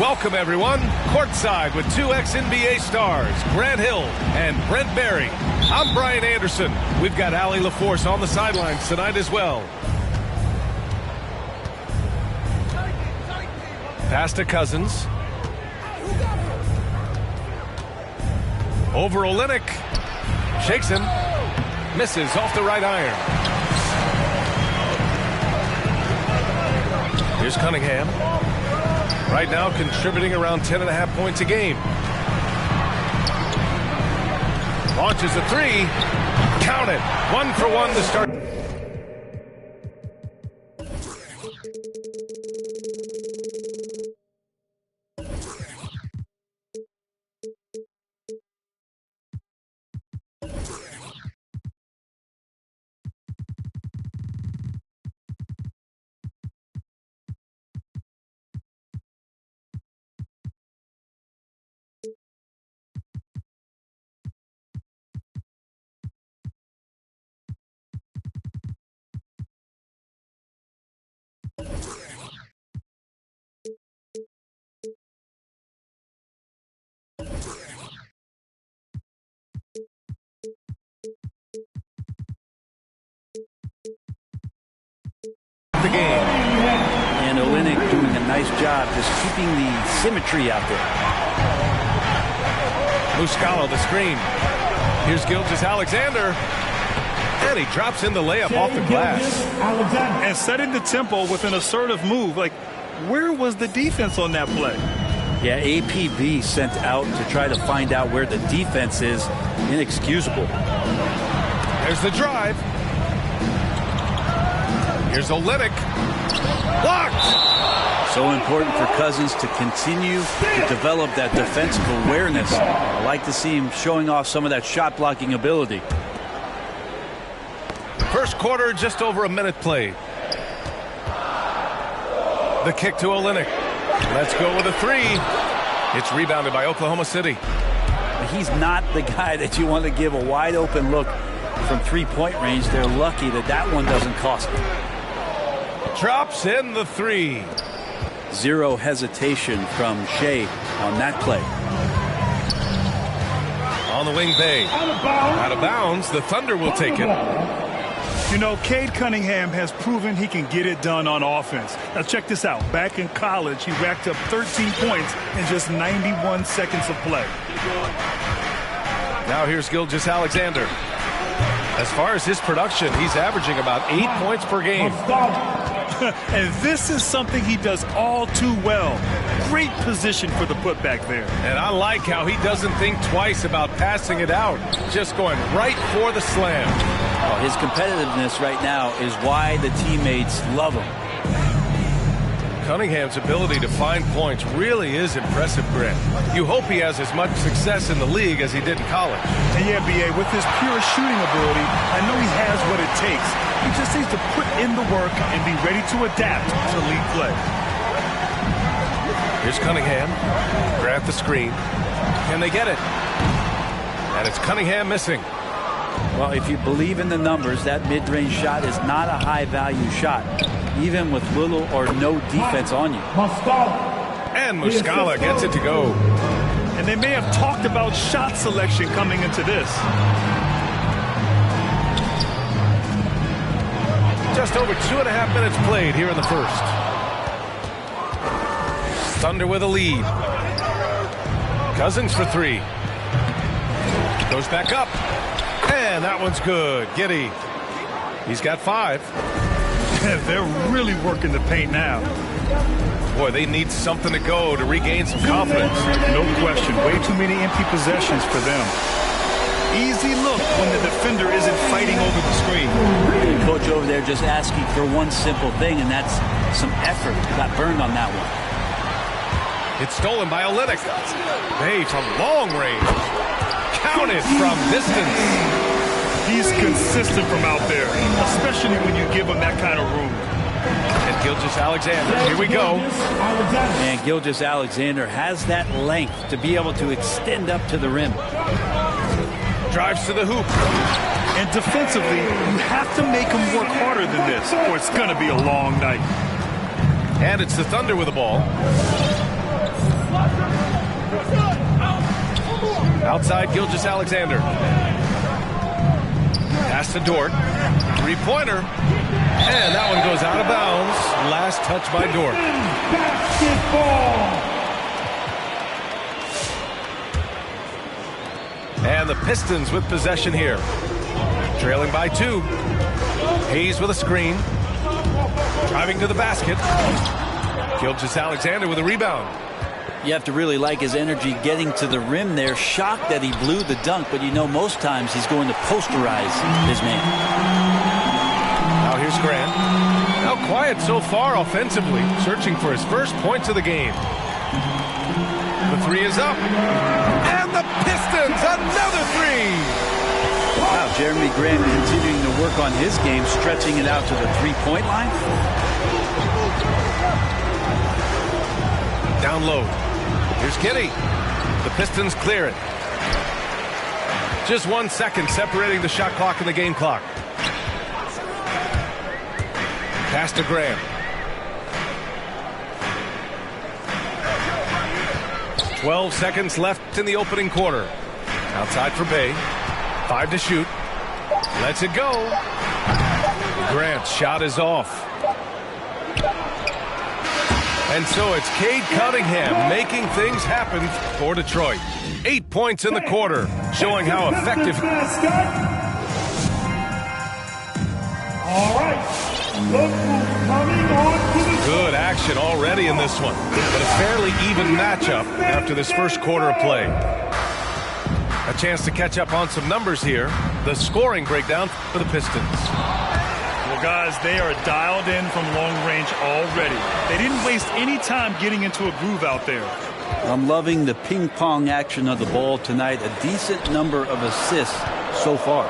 Welcome, everyone, courtside with two ex-NBA stars, Grant Hill and Brent Barry. I'm Brian Anderson. We've got Allie LaForce on the sidelines tonight as well. Pass to Cousins. Over Olynyk. Shakes him. Misses off the right iron. Here's Cunningham. Right now contributing around 10.5 points a game. Launches a three. Count it. 1 for 1 to start. The game. And Olynyk doing a nice job just keeping the symmetry out there. Muscala the screen. Here's Gilgeous-Alexander. And he drops in the layup off the glass. And setting the tempo with an assertive move. Like, where was the defense on that play? Yeah, APB sent out to try to find out where the defense is. Inexcusable. There's the drive. Here's Olynyk. Blocked! So important for Cousins to continue to develop that defensive awareness. I like to see him showing off some of that shot blocking ability. First quarter, just over a minute played. The kick to Olynyk. Let's go with a three. It's rebounded by Oklahoma City. He's not the guy that you want to give a wide open look from three-point range. They're lucky that that one doesn't cost them. Drops in the three. Zero hesitation from Shea on that play. On the wing, Bay. Out of bounds. The Thunder will take it. You know, Cade Cunningham has proven he can get it done on offense. Now check this out. Back in college, he racked up 13 points in just 91 seconds of play. Now here's Gilgeous-Alexander. As far as his production, he's averaging about 8 points per game. And this is something he does all too well. Great position for the putback there. And I like how he doesn't think twice about passing it out. Just going right for the slam. Oh, his competitiveness right now is why the teammates love him. Cunningham's ability to find points really is impressive, Grant. You hope he has as much success in the league as he did in college. And yeah, B.A., with his pure shooting ability, I know he has what it takes. He just needs to put in the work and be ready to adapt to league play. Here's Cunningham. Grant the screen. Can they get it? And it's Cunningham missing. Well, if you believe in the numbers, that mid-range shot is not a high-value shot, even with little or no defense on you. And Muscala gets it to go. And they may have talked about shot selection coming into this. Just over 2.5 minutes played here in the first. Thunder with a lead. Cousins for three. Goes back up. And that one's good. Giddey. He's got 5. They're really working the paint now. Boy, they need something to go to regain some confidence. No question. Way too many empty possessions for them. Easy look when the defender isn't fighting over the screen. The coach over there just asking for one simple thing, and that's some effort. Got burned on that one. It's stolen by Olynyk. Bay from long range. Counted from distance. He's consistent from out there, especially when you give him that kind of room. And Gilgeous-Alexander, here we go. And Gilgeous-Alexander has that length to be able to extend up to the rim. Drives to the hoop. And defensively, you have to make him work harder than this, or it's going to be a long night. And it's the Thunder with the ball. Outside Gilgeous-Alexander. Pass to Dort. Three-pointer. And that one goes out of bounds. Last touch by Dort. And the Pistons with possession here. Trailing by 2. Hayes with a screen. Driving to the basket. Gilgeous-Alexander with a rebound. You have to really like his energy getting to the rim there. Shocked that he blew the dunk, but you know most times he's going to posterize his man. Now here's Grant. Now quiet so far offensively, searching for his first points of the game. The three is up. And the Pistons, another three! Wow, Jeremy Grant continuing to work on his game, stretching it out to the three-point line. Down low. Here's Kenny. The Pistons clear it. Just 1 second separating the shot clock and the game clock. Pass to Graham. 12 seconds left in the opening quarter. Outside for Bay. 5 to shoot. Lets it go. Grant's shot is off. And so it's Cade Cunningham making things happen for Detroit. 8 points in the quarter, showing how effective. All right. Good action already in this one, but a fairly even matchup after this first quarter of play. A chance to catch up on some numbers here. The scoring breakdown for the Pistons. Well, guys, they are dialed in from long range already. They didn't waste any time getting into a groove out there. I'm loving the ping-pong action of the ball tonight. A decent number of assists so far.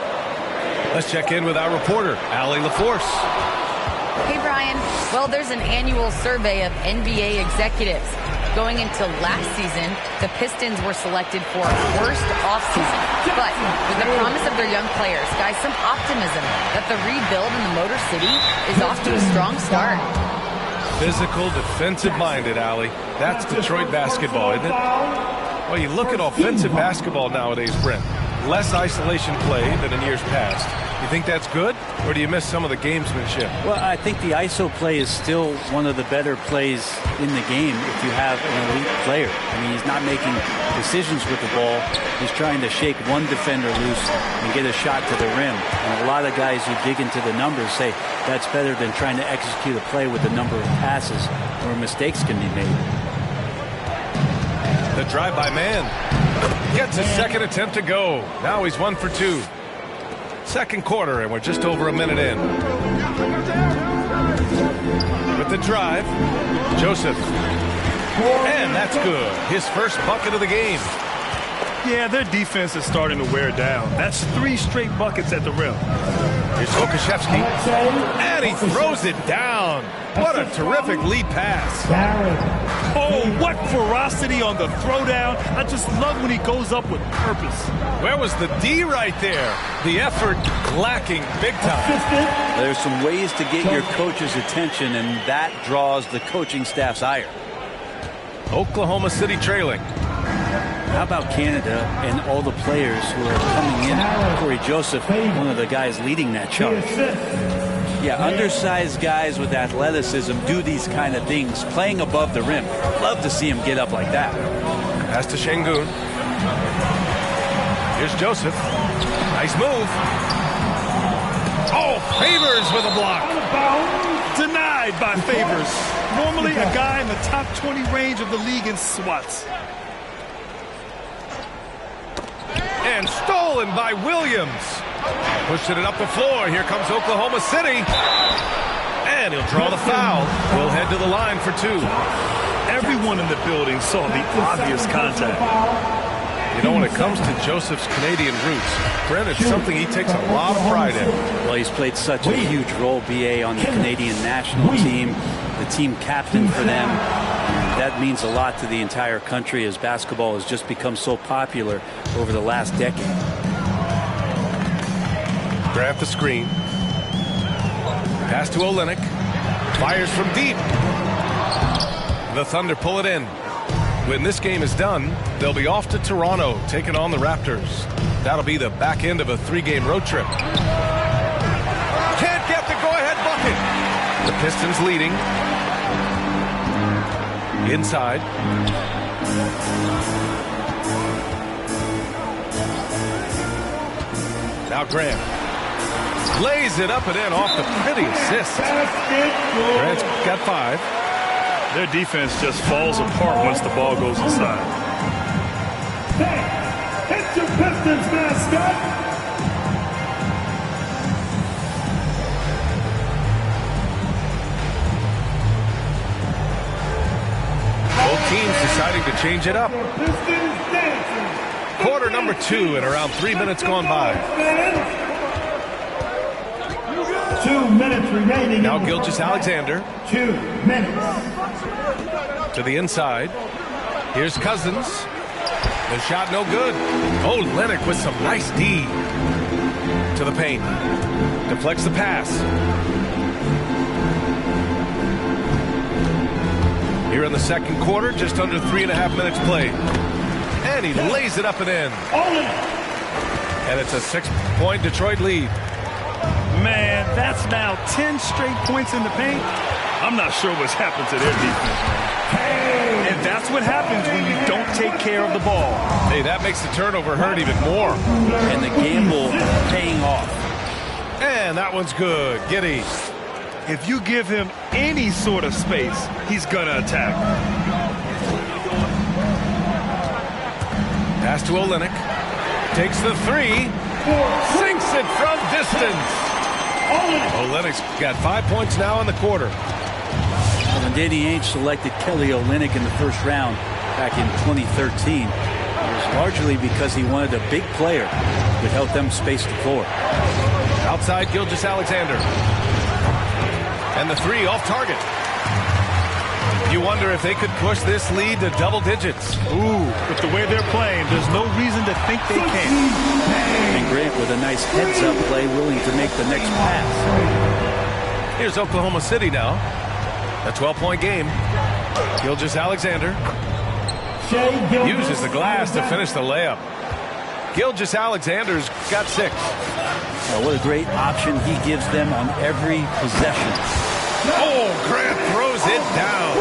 Let's check in with our reporter, Allie LaForce. Hey, Brian. Well, there's an annual survey of NBA executives. Going into last season, the Pistons were selected for worst offseason. But with the promise of their young players, guys, some optimism that the rebuild in the Motor City is off to a strong start. Physical, defensive-minded, Allie. That's Detroit basketball, isn't it? Well, you look at offensive basketball nowadays, Brent. Less isolation play than in years past. You think that's good, or do you miss some of the gamesmanship? Well, I think the ISO play is still one of the better plays in the game if you have an elite player. I mean, he's not making decisions with the ball. He's trying to shake one defender loose and get a shot to the rim. And a lot of guys who dig into the numbers say that's better than trying to execute a play with a number of passes where mistakes can be made. The drive by man. Gets his second attempt to go. Now he's 1 for 2. Second quarter, and we're just over a minute in. With the drive, Joseph. And that's good. His first bucket of the game. Yeah, their defense is starting to wear down. That's 3 straight buckets at the rim. Here's Okashevsky. And he throws it down. What a terrific lead pass. Oh, what ferocity on the throwdown. I just love when he goes up with purpose. Where was the D right there? The effort lacking big time. There's some ways to get your coach's attention, and that draws the coaching staff's ire. Oklahoma City trailing. How about Canada and all the players who are coming in? Corey Joseph, one of the guys leading that charge. Yeah, undersized guys with athleticism do these kind of things, playing above the rim. Love to see him get up like that. Pass to Şengün. Here's Joseph. Nice move. Oh, Favors with a block. Denied by Favors. Normally a guy in the top 20 range of the league in swats. And stolen by Williams. Pushing it up the floor. Here comes Oklahoma City. And he'll draw the foul. He'll head to the line for 2. Everyone in the building saw the obvious contact. You know, when it comes to Joseph's Canadian roots, Brent, it's something he takes a lot of pride in. Well, he's played such a huge role, B.A., on the Canadian national team, the team captain for them. That means a lot to the entire country as basketball has just become so popular over the last decade. Grab the screen. Pass to Olynyk. Fires from deep. The Thunder pull it in. When this game is done, they'll be off to Toronto, taking on the Raptors. That'll be the back end of a 3-game road trip. Can't get the go-ahead bucket. The Pistons leading. Inside. Now Grant. Lays it up and in off the pretty assist. Grant's got 5. Their defense just falls apart once the ball goes inside. Hit your Pistons mascot. Both teams deciding to change it up. Quarter number 2 and around 3 minutes gone by. 2 minutes remaining. Now Gilgeous-Alexander. 2 minutes. To the inside. Here's Cousins. The shot no good. Oh, Olynyk with some nice D. To the paint. Deflects the pass. Here in the second quarter, just under 3.5 minutes played. And he lays it up and in. And it's a 6-point Detroit lead. Man, that's now 10 straight points in the paint. I'm not sure what's happened to their defense. And that's what happens when you don't take care of the ball. Hey, that makes the turnover hurt even more. And the gamble paying off. And that one's good. Giddey. If you give him any sort of space, he's going to attack. Pass to Olynyk. Takes the 3. Sinks it from distance. Olynyk's got 5 points now in the quarter. When Danny Ainge selected Kelly Olynyk in the first round back in 2013, it was largely because he wanted a big player who could help them space the floor. Outside Gilgeous-Alexander. And the 3 off target. You wonder if they could push this lead to double digits. Ooh, with the way they're playing, there's no reason to think they can't. And Grant with a nice heads-up play, willing to make the next pass. Here's Oklahoma City now. A 12-point game. Gilgeous-Alexander uses the glass to finish the layup. Gilgeous-Alexander's got 6. What a great option he gives them on every possession. Oh, Grant throws it down.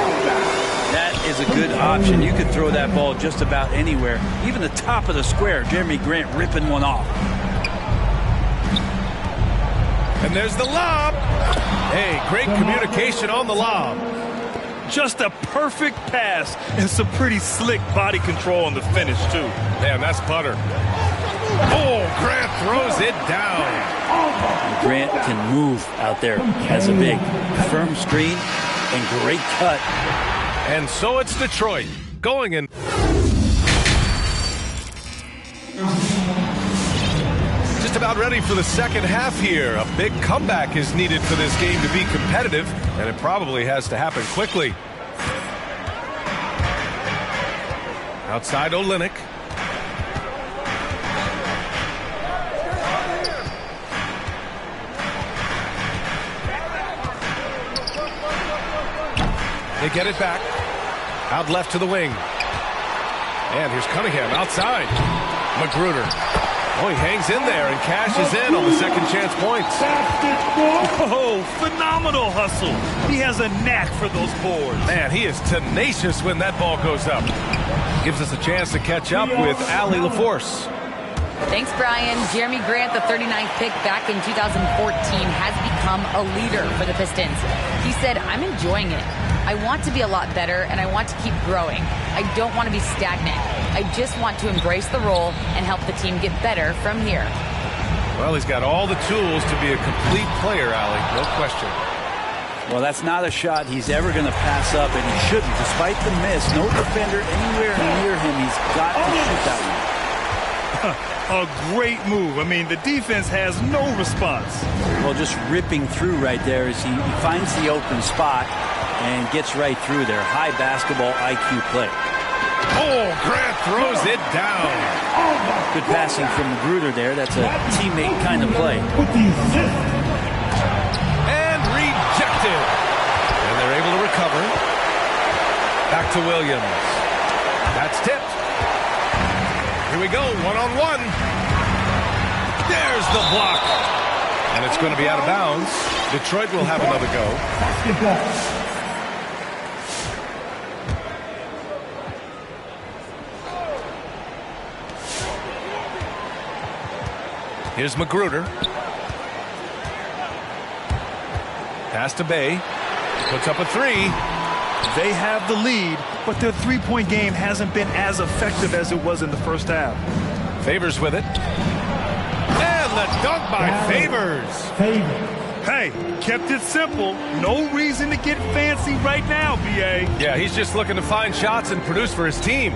That is a good option. You could throw that ball just about anywhere. Even the top of the square. Jeremy Grant ripping one off. And there's the lob. Hey, great communication on the lob. Just a perfect pass and some pretty slick body control on the finish, too. Man, that's butter. Oh, Grant throws it down. Grant can move out there as a big. Firm screen and great cut. And so it's Detroit going in. Just about ready for the second half here. A big comeback is needed for this game to be competitive, and it probably has to happen quickly. Outside Olynyk. They get it back. Out left to the wing. And here's Cunningham outside. Magruder. Oh, he hangs in there and cashes in on the second chance points. Oh, phenomenal hustle. He has a knack for those boards. Man, he is tenacious when that ball goes up. Gives us a chance to catch up with Allie LaForce. Thanks, Brian. Jeremy Grant, the 39th pick back in 2014, has become a leader for the Pistons. He said, "I'm enjoying it. I want to be a lot better, and I want to keep growing. I don't want to be stagnant. I just want to embrace the role and help the team get better from here." Well, he's got all the tools to be a complete player, Allie. No question. Well, that's not a shot he's ever going to pass up, and he shouldn't. Despite the miss, no defender anywhere near him. He's got to shoot that one. A great move. I mean, the defense has no response. Well, just ripping through right there as he finds the open spot and gets right through there. High basketball IQ play. Oh, Grant throws it down. Good passing from Magruder there. That's a teammate kind of play. And rejected. And they're able to recover. Back to Williams. That's tipped. Here we go, one-on-one. There's the block. And it's going to be out of bounds. Detroit will have another go. Basketball. Here's Magruder. Pass to Bay. Puts up a three. They have the lead, but their three-point game hasn't been as effective as it was in the first half. Favors with it. And the dunk by Favors. Hey, kept it simple. No reason to get fancy right now, B.A. Yeah, he's just looking to find shots and produce for his team.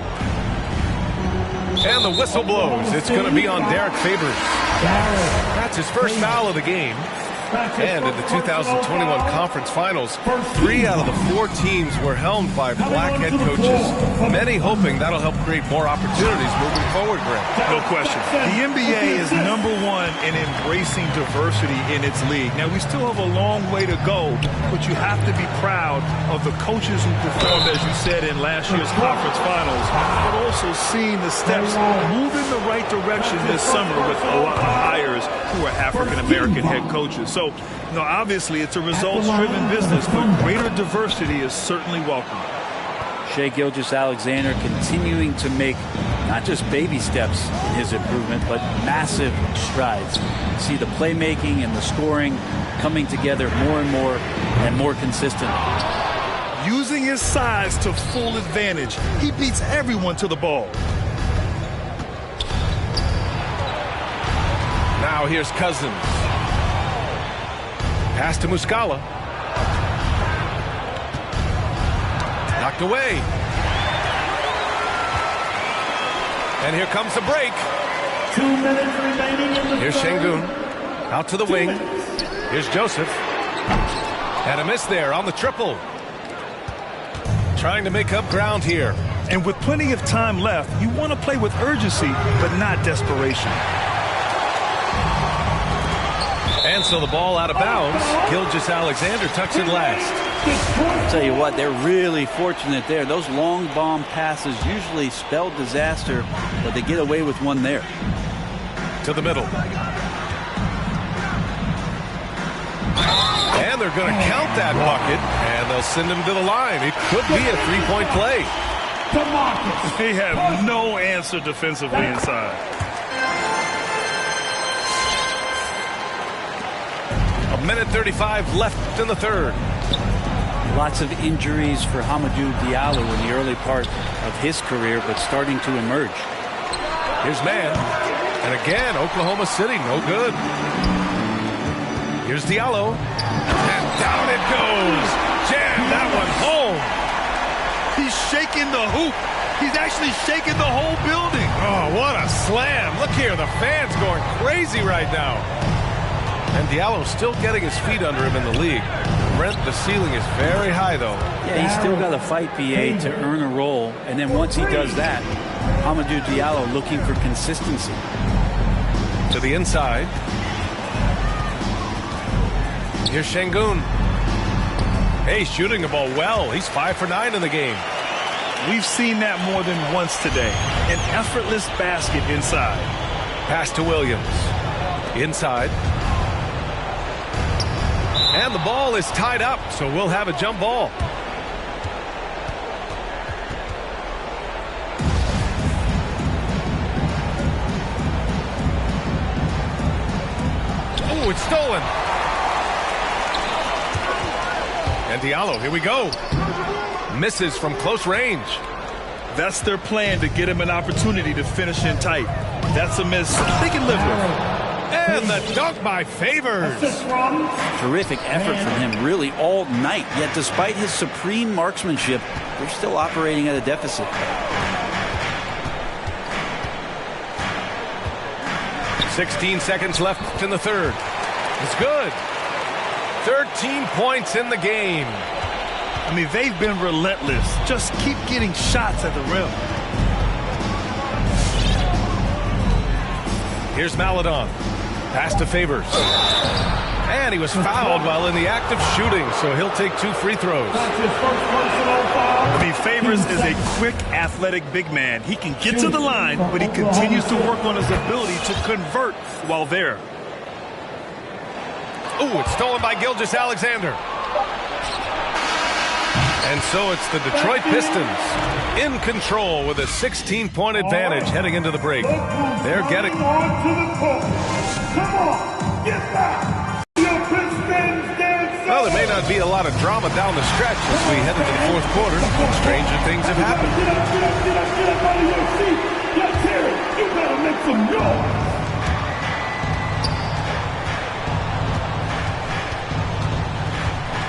And the whistle blows. It's going to be on Derek Favors. That's his first foul of the game. And in the 2021 Conference Finals, 3 out of the 4 teams were helmed by black head coaches, many hoping that'll help create more opportunities moving forward, Greg. No question. The NBA is #1 in embracing diversity in its league. Now, we still have a long way to go, but you have to be proud of the coaches who performed, as you said, in last year's Conference Finals, but also seeing the steps move in the right direction this summer with a lot of hires who are African-American head coaches. So, obviously it's a results-driven business, but greater diversity is certainly welcome. Shai Gilgeous-Alexander continuing to make not just baby steps in his improvement, but massive strides. You see the playmaking and the scoring coming together more and more consistent. Using his size to full advantage, he beats everyone to the ball. Now here's Cousins. Pass to Muscala. Knocked away. And here comes the break. 2 minutes remaining in the Here's Şengün. Out to the wing. Here's Joseph. And a miss there on the triple. Trying to make up ground here. And with plenty of time left, you want to play with urgency, but not desperation. And so the ball out of bounds. Gilgeous-Alexander tucks it last. I'll tell you what, they're really fortunate there. Those long bomb passes usually spell disaster, but they get away with one there. To the middle. And they're going to count that bucket, and they'll send him to the line. It could be a three-point play. They have no answer defensively inside. A minute 35 left in the third. Lots of injuries for Hamidou Diallo in the early part of his career, but starting to emerge. Here's Mann. And again, Oklahoma City, no good. Here's Diallo. And down it goes. Jam that one home. He's shaking the hoop. He's actually shaking the whole building. Oh, what a slam. Look here, the fans going crazy right now. And Diallo's still getting his feet under him in the league. Brent, the ceiling is very high, though. Yeah, he's still got to fight, BA, to earn a role. And then once he does that, Hamidou Diallo looking for consistency. To the inside. Here's Şengün. Hey, shooting the ball well. He's 5 for 9 in the game. We've seen that more than once today. An effortless basket inside. Pass to Williams. Inside. And the ball is tied up, so we'll have a jump ball. Oh, it's stolen. And Diallo, here we go. Misses from close range. That's their plan, to get him an opportunity to finish in tight. That's a miss they can live with. And the dunk by Favors. Terrific effort from him really all night. Yet despite his supreme marksmanship, they're still operating at a deficit. "16 seconds left in the third. It's good. 13 points in the game. I mean, they've been relentless. Just keep getting shots at the rim. Here's Maledon. Pass to Favors. And he was fouled while in the act of shooting, so he'll take 2 free throws. I mean, Favors is a quick, athletic big man. He can get to the line, but he continues to work on his ability to convert while there. Ooh, it's stolen by Gilgeous-Alexander. And so it's the Detroit Pistons in control with a 16-point advantage heading into the break. They're getting... Come on, get back. Well, there may not be a lot of drama down the stretch as we head into the fourth quarter. Stranger things have happened. Get up out of your seat. Let's hear it. You better make some noise.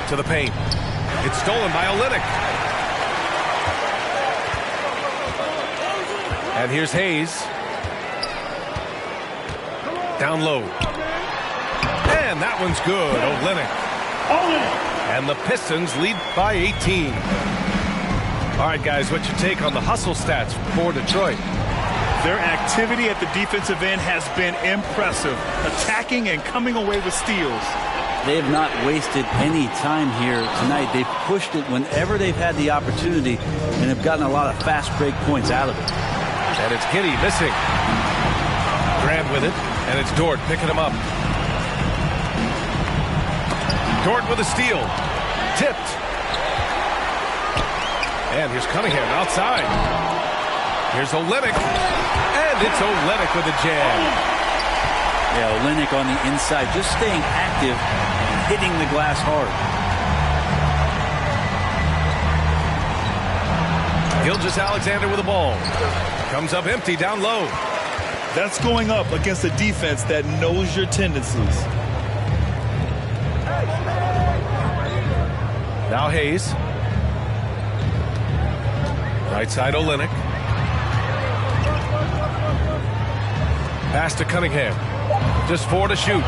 To the paint. It's stolen by Olynyk. And here's Hayes. Down low. And that one's good. Olynyk. And the Pistons lead by 18. All right, guys, what's your take on the hustle stats for Detroit? Their activity at the defensive end has been impressive, attacking and coming away with steals. They have not wasted any time here tonight. They've pushed it whenever they've had the opportunity and have gotten a lot of fast break points out of it. And it's Giddey missing. Grant with it, and it's Dort picking him up. Dort with a steal. Tipped. And here's Cunningham outside. Here's Olynyk. And it's Olynyk with a jam. Yeah, Olynyk on the inside, just staying active and hitting the glass hard. Gilgeous-Alexander with the ball. Comes up empty down low. That's going up against a defense that knows your tendencies. Now Hayes. Right side Olynyk. Pass to Cunningham. Just 4 to shoot.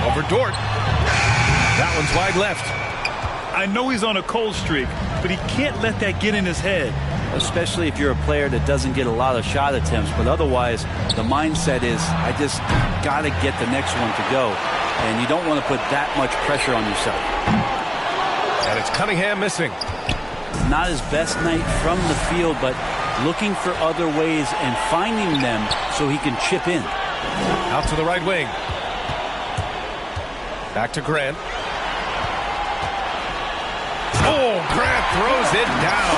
Over Dort. That one's wide left. I know he's on a cold streak, but he can't let that get in his head. Especially if you're a player that doesn't get a lot of shot attempts, but otherwise the mindset is I just got to get the next one to go, and you don't want to put that much pressure on yourself. And it's Cunningham missing. Not his best night from the field, but looking for other ways and finding them so he can chip in. Out to the right wing. Back to Grant. Oh, Grant throws it down.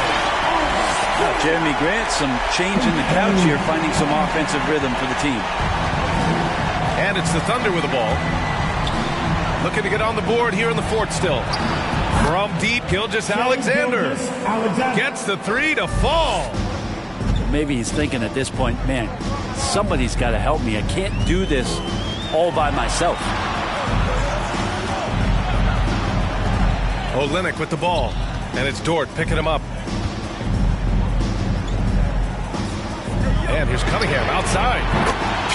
Jeremy Grant, some change in the couch here, finding some offensive rhythm for the team. And it's the Thunder with the ball. Looking to get on the board here in the fourth still. From deep, Gilgeous-Alexander gets the three to fall. Maybe he's thinking at this point, man, somebody's got to help me. I can't do this all by myself. Olynyk with the ball. And it's Dort picking him up. And here's Cunningham outside.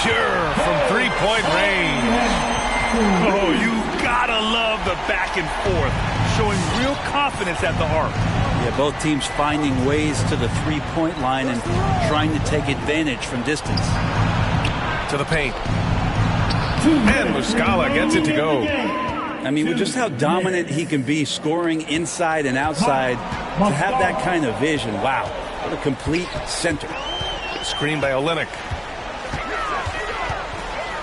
Pure from three-point range. Oh, you gotta love the back and forth, showing real confidence at the arc. Yeah, both teams finding ways to the three-point line and trying to take advantage from distance. To the paint. And Muscala gets it to go. I mean, with just how dominant he can be, scoring inside and outside, to have that kind of vision, wow, what a complete center. Screen by Olynyk.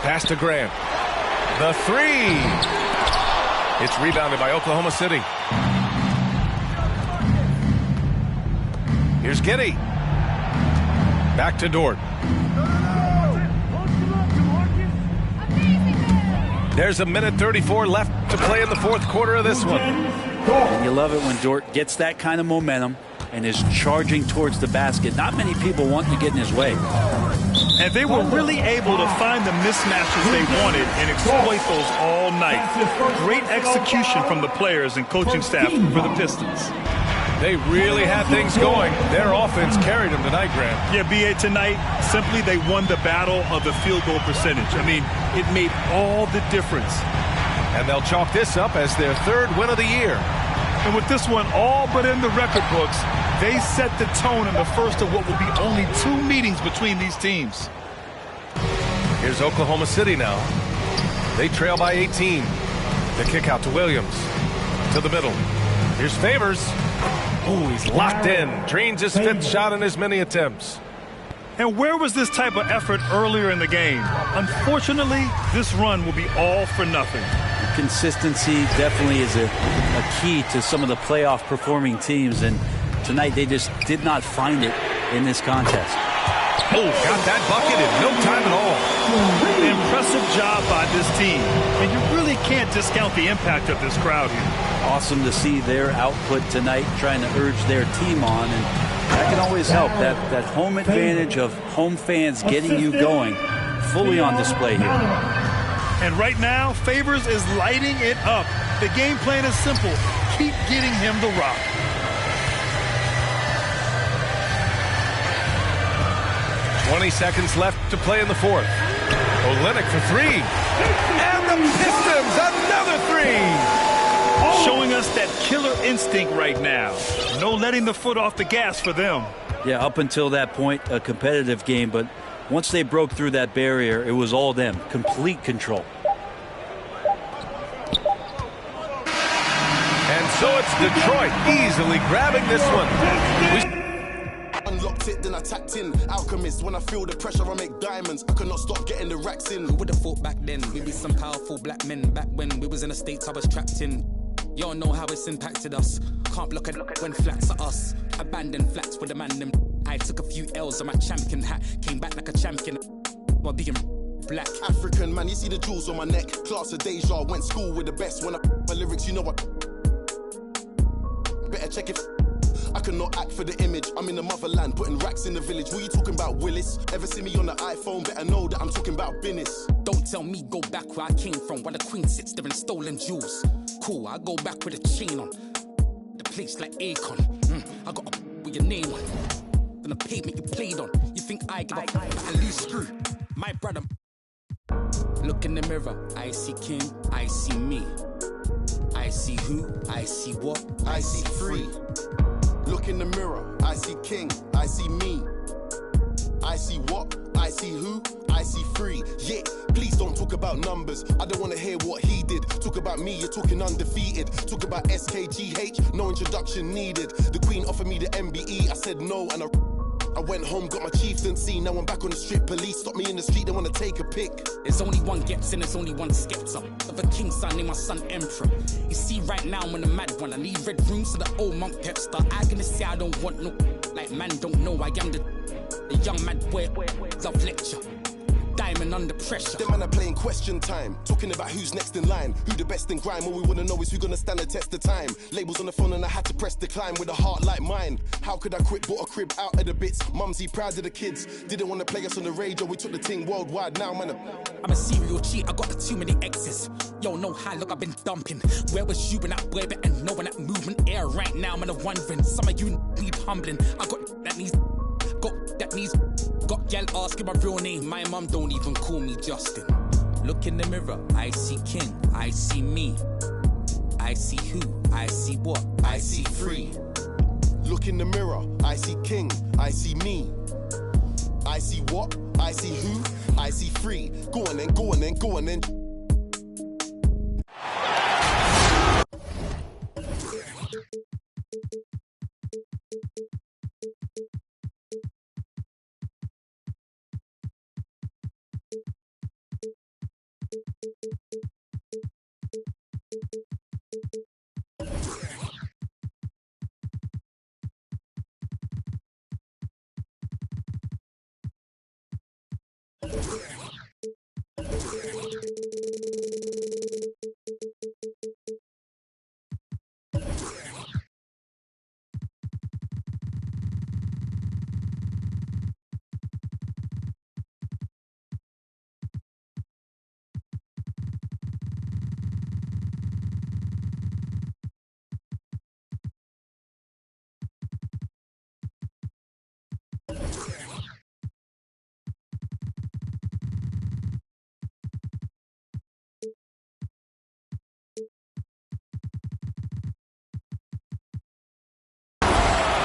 Pass to Grant. The three. It's rebounded by Oklahoma City. Here's Giddey. Back to Dort. There's a minute 34 left to play in the fourth quarter of this one. And you love it when Dort gets that kind of momentum and is charging towards the basket. Not many people want to get in his way. And they were really able to find the mismatches they wanted and exploit those all night. Great execution from the players and coaching staff for the Pistons. They really had things going. Their offense carried them tonight, Grant. Yeah, B.A., tonight, simply they won the battle of the field goal percentage. I mean, it made all the difference. And they'll chalk this up as their third win of the year. And with this one all but in the record books, they set the tone in the first of what will be only 2 meetings between these teams. Here's Oklahoma City now. They trail by 18. The kick out to Williams. To the middle. Here's Favors. Ooh, he's locked in. Drains his fifth shot in as many attempts. And where was this type of effort earlier in the game? Unfortunately, this run will be all for nothing. Consistency definitely is a key to some of the playoff performing teams, and tonight they just did not find it in this contest. Oh, got that bucket in no time at all. Impressive job by this team. And you really can't discount the impact of this crowd here. Awesome to see their output tonight, trying to urge their team on, and that can always help. That home advantage of home fans getting you going, fully on display here. And right now, Favors is lighting it up. The game plan is simple. Keep getting him the rock. "20 seconds left to play in the fourth. Olynyk for three. And the Pistons, another three. Showing us that killer instinct right now. No letting the foot off the gas for them. Yeah, up until that point, a competitive game, but once they broke through that barrier, it was all them. Complete control. And so it's Detroit easily grabbing this one. Unlocked it, then I tapped in. Alchemist, when I feel the pressure, I make diamonds. I cannot stop getting the racks in. Who would have thought back then we'd be some powerful black men? Back when we was in the States, I was trapped in. Y'all know how it's impacted us. Can't block it when flats are us. Abandoned flats with a man them. I took a few L's on my champion hat. Came back like a champion while being black. African man, you see the jewels on my neck. Class of deja, went school with the best. When I my lyrics, you know what? Better check it. I cannot act for the image. I'm in the motherland, putting racks in the village. What you talking about, Willis? Ever see me on the iPhone? Better know that I'm talking about business. Don't tell me go back where I came from, where the queen sits there in stolen jewels. Cool, I go back with a chain on. The place like Akon. I got a with your name on. Then the pavement you played on. You think I give a but a loose screw? My brother. Look in the mirror, I see king, I see me. I see who, I see what, I see free. Look in the mirror, I see king, I see me. I see what, I see who, I see free. Yeah, please don't talk about numbers. I don't want to hear what he did. Talk about me, you're talking undefeated. Talk about SKGH, no introduction needed. The queen offered me the MBE, I said no, and I went home, got my chieftaincy. Now I'm back on the street. Police stop me in the street, they want to take a pic. There's only one gets and there's only one skips up. Of a king's son, named my son Emperor. You see right now I'm on a mad one. I need red rooms to the old monk Pepster. I gonna say I don't want no, like man don't know. I am the young mad boy, love lecture. Diamond under pressure. Them man are playing question time. Talking about who's next in line. Who the best in grime. All we wanna know is who gonna stand the test of time. Labels on the phone and I had to press decline with a heart like mine. How could I quit? Bought a crib out of the bits. Mumsy proud of the kids. Didn't wanna play us on the radio. We took the thing worldwide. Now man, I'm a serial cheat. I got too many exes. Yo, know how look I've been dumping. Where was you when that boy better know when that movement air right now? I'm wondering. Some of you need humbling. I got that needs. Got that needs. Got gal asking my real name. My mum don't even call me Justin. Look in the mirror, I see king, I see me. I see who, I see what, I see free. Look in the mirror, I see king, I see me. I see what, I see who, I see free. Go on then, go on then, go on then.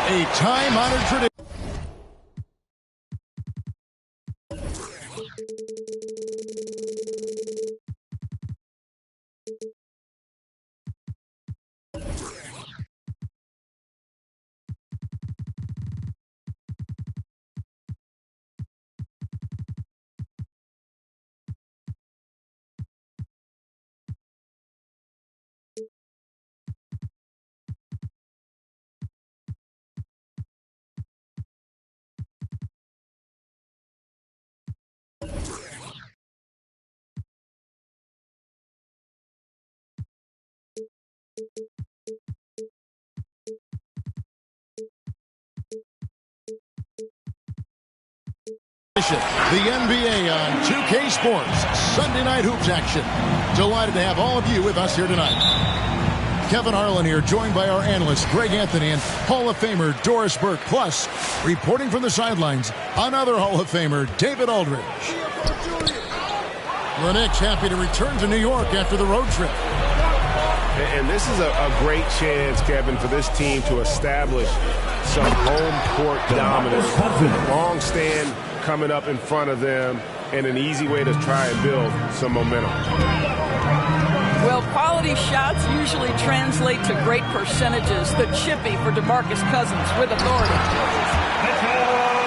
A time-honored tradition. the NBA on 2K Sports Sunday Night Hoops action. Delighted to have all of you with us here tonight. Kevin Harlan here, joined by our analyst Greg Anthony and Hall of Famer Doris Burke. Plus, reporting from the sidelines, another Hall of Famer, David Aldridge. The Knicks happy to return to New York after the road trip. And this is a great chance, Kevin, for this team to establish some home court dominance. Long stand coming up in front of them, and an easy way to try and build some momentum. Well, quality shots usually translate to great percentages. The chippy for DeMarcus Cousins with authority.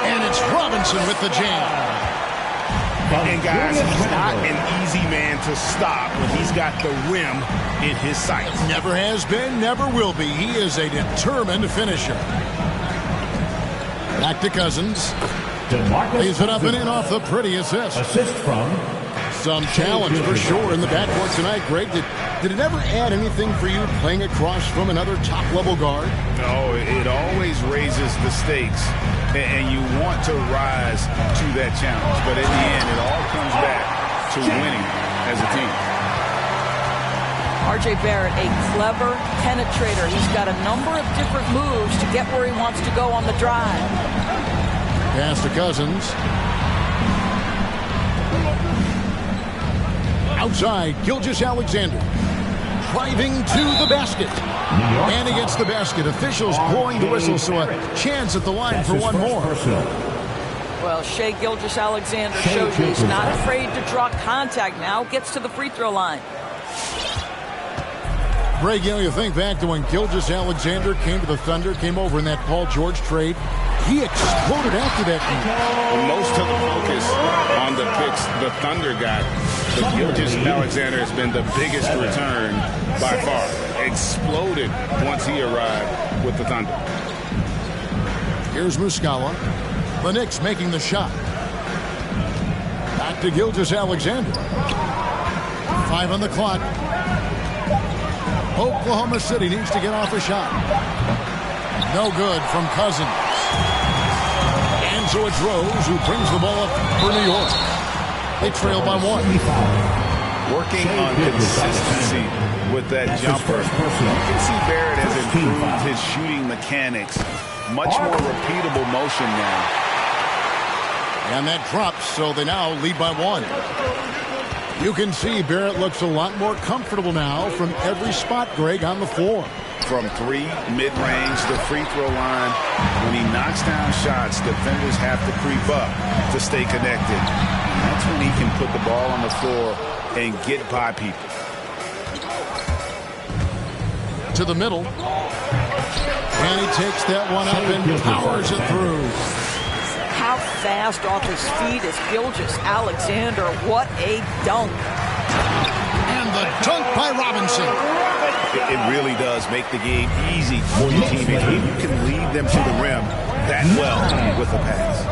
And it's Robinson with the jam. And guys, he's not an easy man to stop when he's got the rim in his sights. Never has been, never will be. He is a determined finisher. Back to Cousins. Leaves it up and in off the pretty assist. Assist from some challenge for sure in the backcourt tonight. Greg, did it ever add anything for you playing across from another top-level guard? No, it always raises the stakes, and you want to rise to that challenge. But in the end, it all comes back to winning as a team. R.J. Barrett, a clever penetrator. He's got a number of different moves to get where he wants to go on the drive. Pass to Cousins. Outside, Gilgeous-Alexander. Driving to the basket. And he gets the basket. Officials blowing the whistle, so a chance at the line for one more. Well, Shai Gilgeous-Alexander shows you he's not afraid to draw contact now. Gets to the free throw line. Greg, you think back to when Gilgeous-Alexander came to the Thunder, came over in that Paul George trade. He exploded after that game. Most of the focus on the picks the Thunder got. But Gilgeous-Alexander has been the biggest return by far. Exploded once he arrived with the Thunder. Here's Muscala. The Knicks making the shot. Back to Gilgeous-Alexander. 5 on the clock. Oklahoma City needs to get off a shot. No good from Cousins. And so it's Rose who brings the ball up for New York. They trail by 1. Working on consistency with that jumper. You can see Barrett has improved his shooting mechanics. Much more repeatable motion now. And that drops, so they now lead by 1. You can see Barrett looks a lot more comfortable now from every spot, Greg, on the floor. From 3, mid-range, the free throw line. When he knocks down shots, defenders have to creep up to stay connected. And that's when he can put the ball on the floor and get by people. To the middle. And he takes that one up and powers it through. How fast off his feet is Gilgeous-Alexander. What a dunk. And the dunk by Robinson. It really does make the game easy for your teammates. You can lead them to the rim that well with a pass.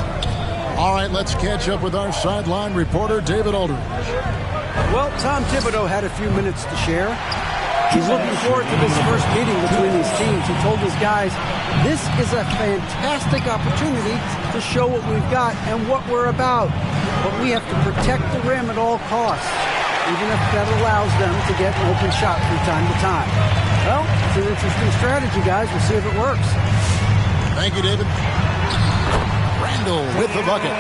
All right, let's catch up with our sideline reporter, David Aldridge. Well, Tom Thibodeau had a few minutes to share. He's looking forward to this first meeting between these teams. He told his guys, this is a fantastic opportunity to show what we've got and what we're about. But we have to protect the rim at all costs, even if that allows them to get an open shot from time to time. Well, it's an interesting strategy, guys. We'll see if it works. Thank you, David. Randall with the bucket.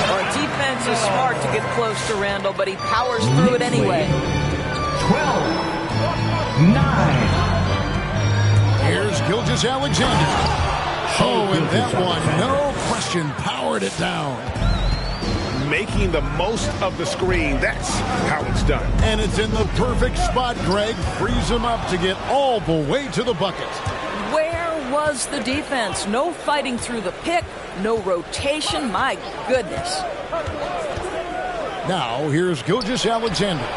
Well, defense is smart to get close to Randall, but he powers through it anyway. 12-9. Here's Gilgeous-Alexander. Oh, and that one, no question, powered it down. Making the most of the screen, that's how it's done. And it's in the perfect spot, Greg. Frees him up to get all the way to the bucket. Where was the defense? No fighting through the pick, no rotation. My goodness. Now, here's Gilgeous-Alexander.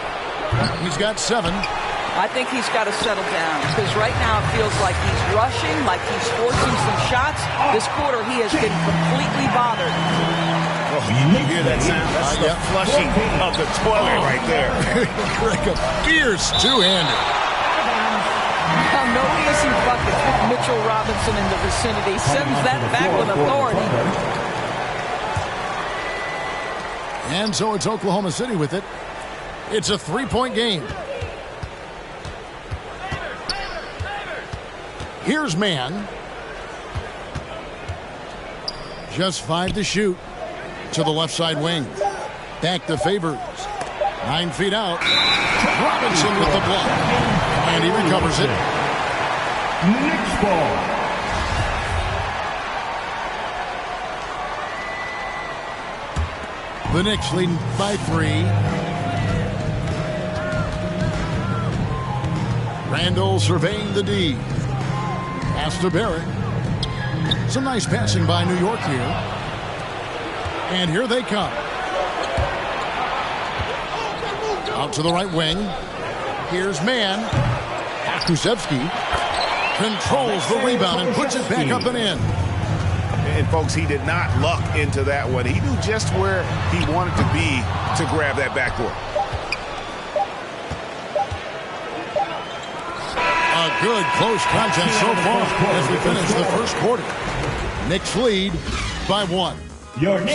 He's got 7. I think he's got to settle down because right now it feels like he's rushing, like he's forcing some shots. This quarter he has been completely bothered. Oh, you hear that sound? That's the flushing of the toilet right there. Greg, a fierce two-hander. Now, no easy bucket with Mitchell Robinson in the vicinity. Sends that back with authority. And so it's Oklahoma City with it. It's a 3-point game. Here's Mann. Just 5 to shoot. To the left side wing. Back to Favors. 9 feet out. Robinson with the block. And he recovers it. Knicks ball. The Knicks leading by 3. Randall surveying the D. Pass to Barrett. Some nice passing by New York here. And here they come. Out to the right wing. Here's Mann. Kuszewski controls the rebound and puts it back up and in. And, folks, he did not luck into that one. He knew just where he wanted to be to grab that backboard. A good close contest so far as we finish the first quarter. Knicks lead by 1.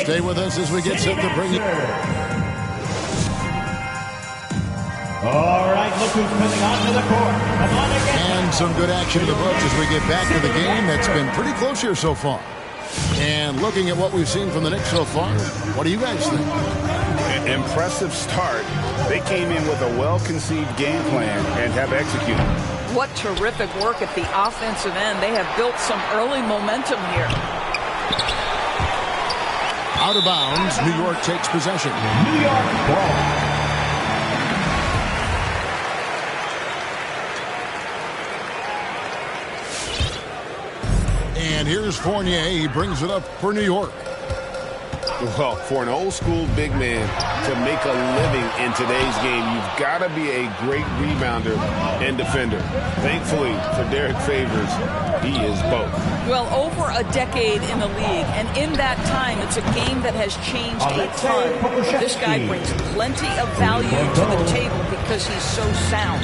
Stay with us as we get set to bring it. All right, look who's coming onto the court. Come on again. And some good action in the books as we get back to the game that's been pretty close here so far. And looking at what we've seen from the Knicks so far, what do you guys think? Impressive start. They came in with a well-conceived game plan and have executed. What terrific work at the offensive end. They have built some early momentum here. Out of bounds, New York takes possession. New York ball. And here's Fournier. He brings it up for New York. Well, for an old-school big man to make a living in today's game, you've got to be a great rebounder and defender. Thankfully for Derek Favors, he is both. Well, over a decade in the league, and in that time, it's a game that has changed a ton. This guy brings plenty of value to the table because he's so sound.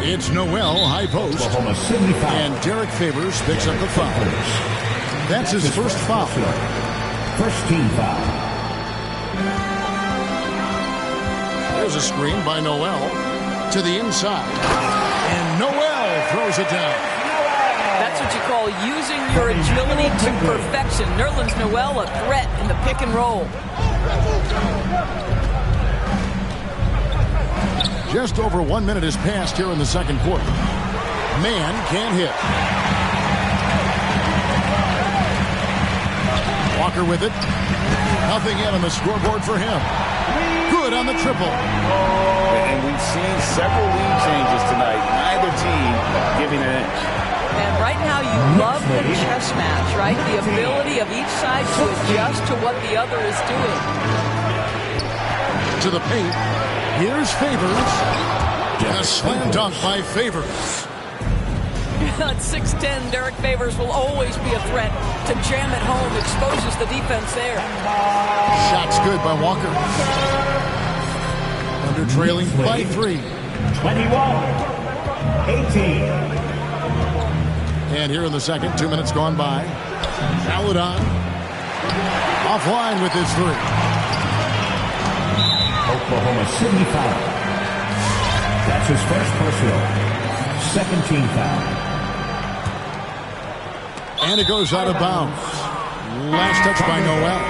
It's Noel, high post, and Derek Favors picks up the foul. That's his first foul. First team foul. There's a screen by Noel to the inside. And Noel throws it down. That's what you call using your agility to perfection. Nerlens Noel, a threat in the pick and roll. Just over 1 minute has passed here in the second quarter. Mann can't hit. Walker with it. Nothing yet on the scoreboard for him. Good on the triple. And we've seen several lead changes tonight. Neither team giving an inch. And right now you love the chess match, right? The ability of each side to adjust to what the other is doing. To the paint. Here's Favors. And a slam dunk by Favors. At 6'10", Derek Favors will always be a threat to jam it home. Exposes the defense there. Shot's good by Walker. Under trailing by 3. 21-18. And here in the second, 2 minutes gone by. Paladon offline with his 3. Oklahoma City foul. That's his first personal. Second team foul. And it goes out of bounds. Last touch by Noel.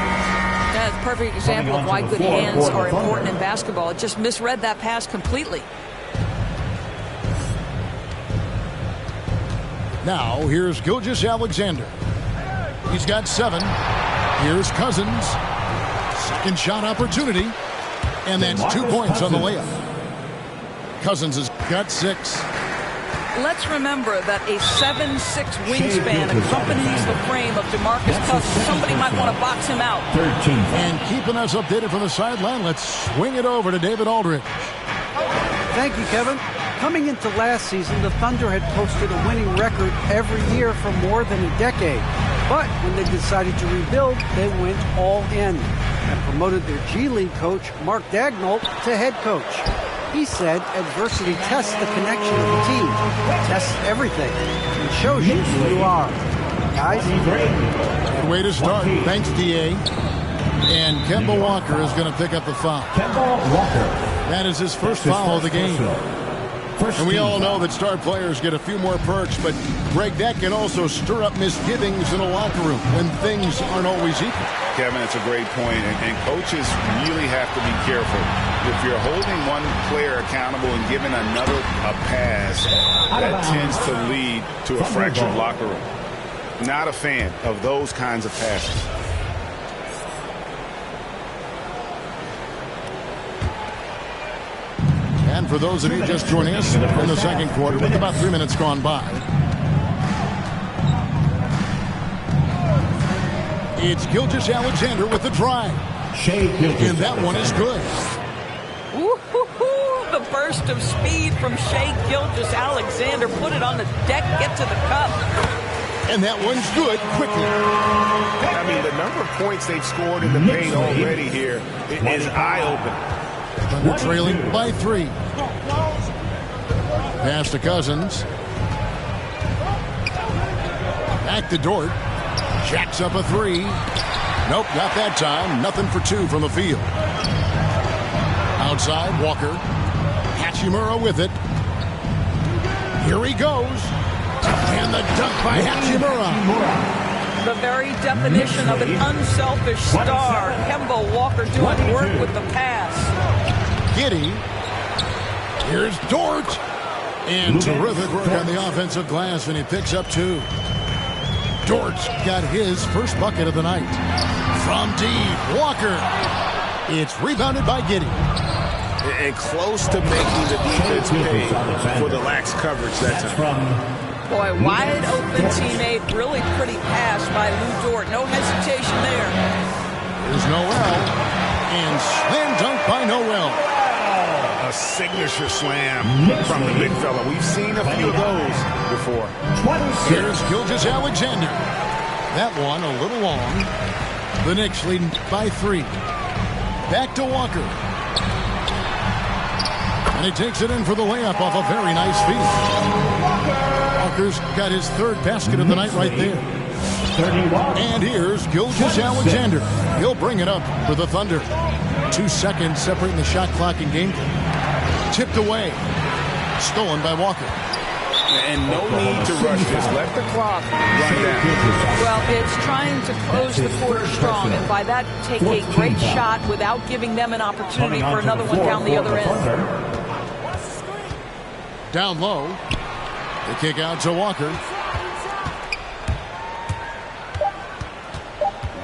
That's a perfect example of why good hands are important in basketball. It just misread that pass completely. Now, here's Gilgeous-Alexander. He's got 7. Here's Cousins. Second shot opportunity. And that's 2 points on the layup. Cousins has got 6. Let's remember that a 7'6" wingspan accompanies the frame of DeMarcus Cousins. Somebody might want to box him out. And keeping us updated from the sideline, let's swing it over to David Aldridge. Thank you, Kevin. Coming into last season, the Thunder had posted a winning record every year for more than a decade. But when they decided to rebuild, they went all in and promoted their G League coach, Mark Daigneault, to head coach. He said adversity tests the connection of the team, tests everything, and shows you who you are. Guys? Good way to start. Thanks, D.A. And Kemba Walker is going to pick up the foul. Kemba Walker. That is his first foul of the game. And we all know that star players get a few more perks, but, Greg, that can also stir up misgivings in a locker room when things aren't always equal. Kevin, it's a great point, and coaches really have to be careful. If you're holding one player accountable and giving another a pass, that tends to lead to a fractured locker room. Not a fan of those kinds of passes. And for those of you just joining us in the second quarter, with about 3 minutes gone by, it's Gilgeous-Alexander with the drive. And that one is good. Woo-hoo-hoo, the burst of speed from Shai Gilgeous-Alexander. Put it on the deck, get to the cup. And that one's good quickly. I mean, the number of points they've scored in the paint already here is eye-opening. Thunder trailing by 3. Pass to Cousins. Back to Dort. Jacks up a 3. Nope, not that time. Nothing for 2 from the field. Outside, Walker. Hachimura with it. Here he goes. And the dunk by Hachimura. The very definition of an unselfish star. Kemba Walker doing work with the pass. Giddey. Here's Dort. And terrific work on the offensive glass, and he picks up 2. Dort's got his first bucket of the night. From deep, Walker. It's rebounded by Giddey. And close to making the defense pay for the lax coverage that time. Boy, wide open teammate, really pretty pass by Lu Dort. No hesitation there. Here's Noel. And slam dunk by Noel. A signature slam from the big fella. We've seen a few of those before. Here's Gilgeous-Alexander. That one a little long. The Knicks leading by 3. Back to Walker. And he takes it in for the layup off a very nice feed. Walker's got his 3rd basket of the night right there. And here's Gilgeous-Alexander. He'll bring it up for the Thunder. 2 seconds separating the shot clock and game clock. Tipped away. Stolen by Walker. And no need to rush this. Let the clock run down. Well, it's trying to close the quarter strong, and by that, take a great shot without giving them an opportunity for another one down the other end. Down low. The kick out to Walker.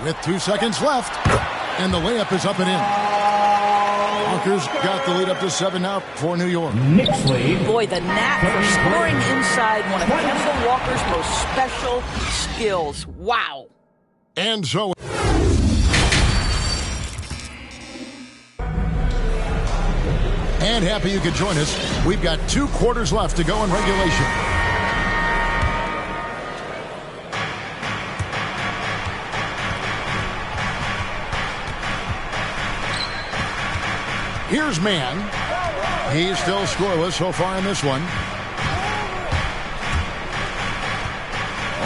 With 2 seconds left. And the layup is up and in. Walker's got the lead up to 7 now for New York. Boy, the knack for scoring inside, one of Kemba Walker's most special skills. Wow. And so... And happy you could join us. We've got 2 quarters left to go in regulation. Here's Mann. He's still scoreless so far in this one.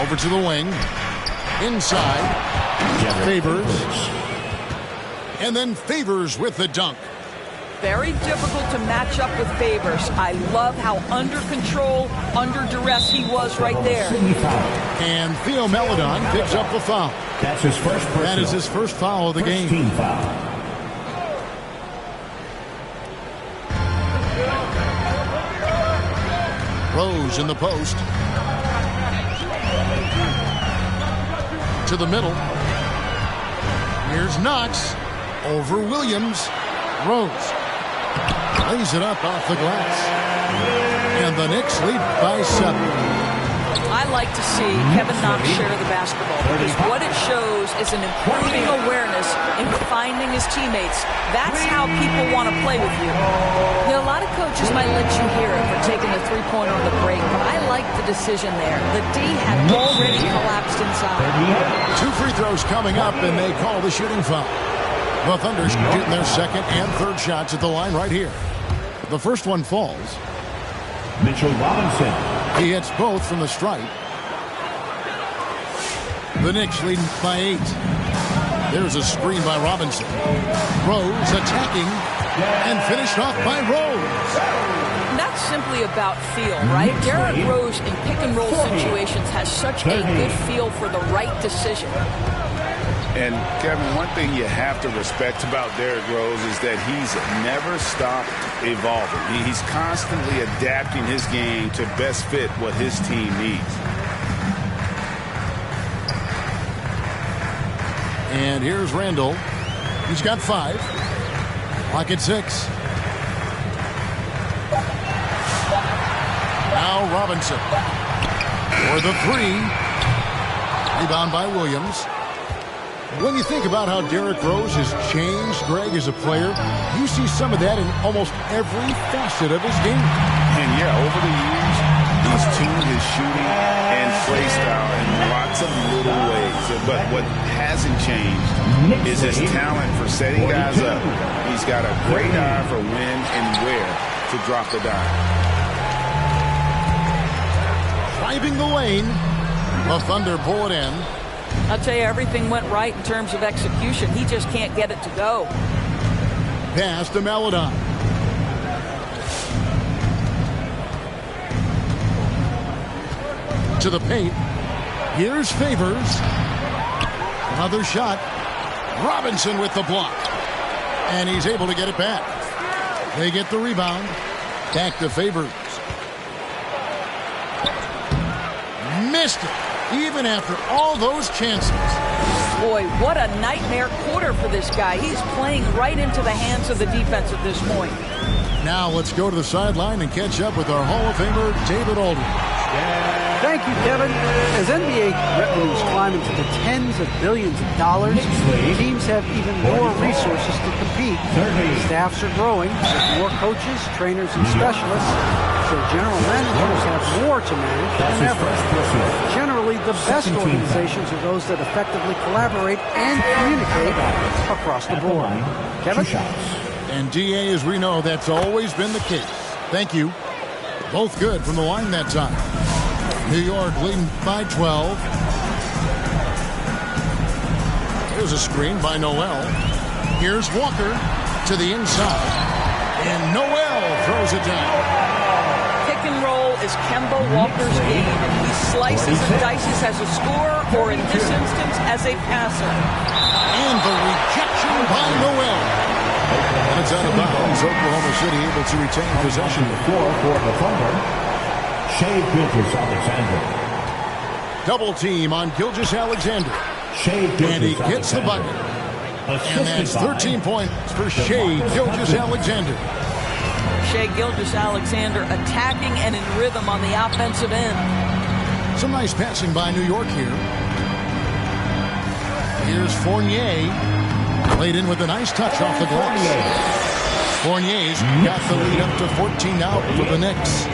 Over to the wing. Inside. Favors. And then Favors with the dunk. Very difficult to match up with Favors. I love how under control, under duress he was right there. And Theo Maledon picks up the foul. That's his first personal. That is his first foul of the game. Team foul. Rose in the post. To the middle. Here's Knox. Over Williams. Rose. Lays it up off the glass. And the Knicks lead by 7. I like to see Kevin Knox share the basketball because what it shows is an improving awareness in finding his teammates. That's how people want to play with you. You know, a lot of coaches might let you hear it for taking the three-pointer on the break, but I like the decision there. The D had already collapsed inside. 2 free throws coming up, and they call the shooting foul. The Thunder shooting their 2nd and 3rd shots at the line right here. The first one falls. Mitchell Robinson. He hits both from the stripe. The Knicks leading by 8. There's a screen by Robinson. Rose attacking and finished off by Rose. That's simply about feel, right? Derrick Rose in pick-and-roll situations has such a good feel for the right decision. And, Kevin, one thing you have to respect about Derrick Rose is that he's never stopped evolving. He's constantly adapting his game to best fit what his team needs. And here's Randall. He's got 5. Clock at 6. Now Robinson for the 3. Rebound by Williams. When you think about how Derrick Rose has changed, Greg, as a player, you see some of that in almost every facet of his game. And, yeah, over the years, he's tuned his shooting and play style in lots of little ways. But what hasn't changed is his talent for setting guys up. He's got a great eye for when and where to drop the dime. Driving the lane, the Thunder pull it in. I'll tell you, everything went right in terms of execution. He just can't get it to go. Pass to Maledon. To the paint. Here's Favors. Another shot. Robinson with the block. And he's able to get it back. They get the rebound. Back to Favors. Missed it. Even after all those chances. Boy, what a nightmare quarter for this guy. He's playing right into the hands of the defense at this point. Now let's go to the sideline and catch up with our Hall of Famer, David Aldridge. Thank you, Kevin. As NBA revenues climb into the tens of billions of dollars, teams have even more resources to compete. Staffs are growing with more coaches, trainers, and specialists, so general managers have more to manage than ever. Generally, the best organizations are those that effectively collaborate and communicate across the board. Kevin? And DA, as we know, that's always been the case. Thank you. Both good from the line that time. New York leading by 12. Here's a screen by Noel. Here's Walker to the inside. And Noel throws it down. Pick and roll is Kemba Walker's game. And he slices and dices as a scorer, or in this instance, as a passer. And the rejection by Noel. And it's out of bounds. Oklahoma City able to retain possession. For the Thunder. Shai Gilgeous-Alexander. Double team on Gilgeous-Alexander. And he gets the bucket. And that's 13 points for Shai Gilgeous-Alexander. Shai Gilgeous-Alexander attacking and in rhythm on the offensive end. Some nice passing by New York here. Here's Fournier. Played in with a nice touch off the glass. Fournier's got the lead up to 14 now for the Knicks.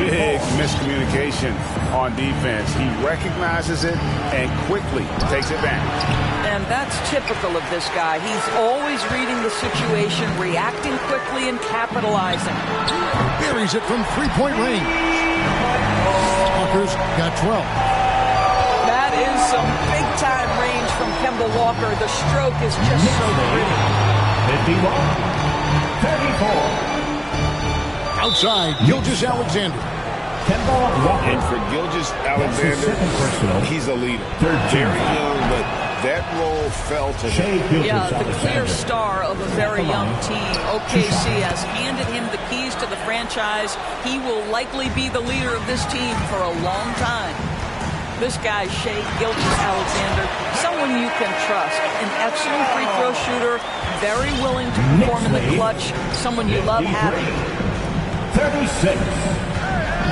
Big miscommunication on defense. He recognizes it and quickly takes it back. And that's typical of this guy. He's always reading the situation, reacting quickly, and capitalizing. Buries it from three-point range. Walker's got 12. That is some big-time range from Kemba Walker. The stroke is just so pretty. 51-34. Outside, Gilgeous-Alexander. And for Gilgeous-Alexander, he's a leader. Very young, but that role fell to him. Yeah, the clear star of a very young team. OKC has handed him the keys to the franchise. He will likely be the leader of this team for a long time. This guy, Shai Gilgeous-Alexander, someone you can trust. An excellent free throw shooter, very willing to perform in the clutch, someone you love having. 36.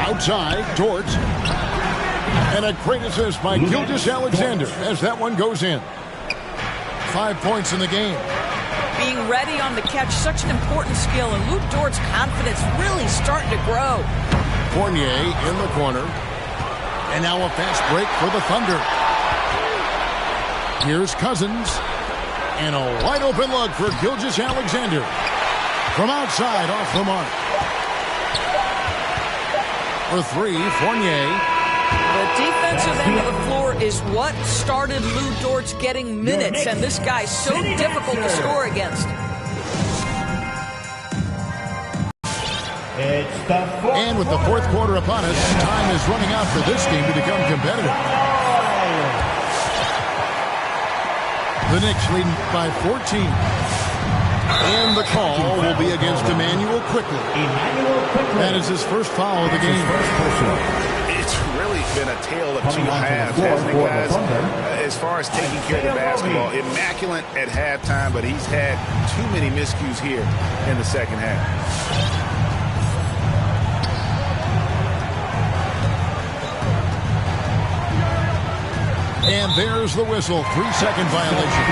Outside, Dort. And a great assist by Gilgeous-Alexander as that one goes in. 5 points in the game. Being ready on the catch, such an important skill, and Luke Dort's confidence really starting to grow. Fournier in the corner. And now a fast break for the Thunder. Here's Cousins. And a wide open look for Gilgeous-Alexander. From outside, off the mark. For three, Fournier. The defensive end of the floor is what started Lou Dort's getting minutes, and this guy's so difficult to score against. And with the fourth quarter upon us, time is running out for this game to become competitive. The Knicks leading by 14. And the call will be against Emmanuel Quickley. That is his first foul of the game. It's really been a tale of two halves, hasn't it, guys? As far as taking care of the basketball, immaculate at halftime, but he's had too many miscues here in the second half. And there's the whistle. 3-second violation.